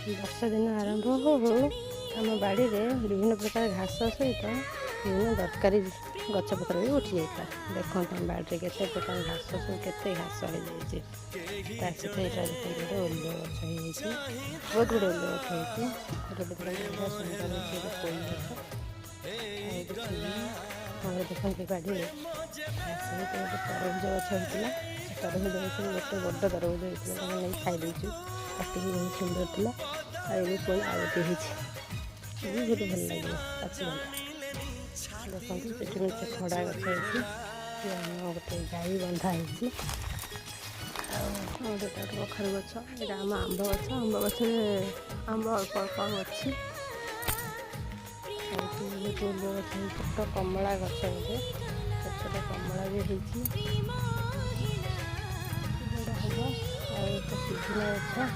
ବର୍ଷା ଦିନ ଆରମ୍ଭ ହଉ ହଉ ଆମ ବାଡ଼ିରେ ବିଭିନ୍ନ ପ୍ରକାର ଘାସ ସହିତ ବିଭିନ୍ନ ଦରକାରୀ ଗଛପତ୍ର ବି ଉଠି ଯାଇଥିଲା। ଦେଖନ୍ତୁ ଆମ ବାଡ଼ିରେ କେତେ ପ୍ରକାର ଘାସ, ସବୁ କେତେ ଘାସ ହେଇଯାଇଛି। ତା ସହିତ ଏଇଟା ଗୋଟେ ଓଲିଓ ଗଛ ହେଇଯାଇଛି, ବହୁତ ଗୁଡ଼ିଏ ଓଲିଓ ଗଛ ହେଇଛି। ଗୋଟେ ବଢ଼ିଆ ସୁନ୍ଦର ହେଇଛି ଗୋଟେ ପୋଇ ଗଛ। ଆଉ ଦେଖିବି ଆମର ଦେଖନ୍ତୁ ବାଡ଼ିରେ ଘାସ ସହିତ ଗୋଟେ ତରଭୁଜ ଗଛ ହେଇଥିଲା। ତରଭୁଜ ଗଛରେ ଗୋଟେ ବଡ଼ ତରଭୁଜ ହେଇଥିଲା, ତାକୁ ନେଇ ଖାଇ ଦେଇଛୁ। ପାଟିକି ବହୁତ ସୁନ୍ଦର ଥିଲା। ଆଉ ଏବେ ପୁଣି ଆଉ ଗୋଟେ ହେଇଛି, ବହୁତ ଭଲ ଲାଗିବ ପାଚିଗଲା। ଦେଖନ୍ତୁ ସେଠି ଗୋଟେ ଖଡ଼ା ଗଛ ହେଇଛି, ଆମ ଗୋଟେ ଗାଈ ବନ୍ଧା ହେଇଛି। ଆଉ ଗୋଟେ କଖାରୁ ଗଛ, ଏଇଟା ଆମ ଆମ୍ବ ଗଛ। ଆମ୍ବ ଗଛରେ ଆମ୍ବ ଅଳ୍ପ ଅଳ୍ପ ଅଛି। ଆଉ ବହୁତ ଓଲିଓ ଗଛ ହେଇଛି, ଛୋଟ କମଳା ଗଛ ଗୋଟେ, ଛୋଟ ଛୋଟ କମଳା ବି ହେଇଛି। ବଡ଼ ହବ। ଆଉ ଏକ ପିଜୁଳି ଗଛ,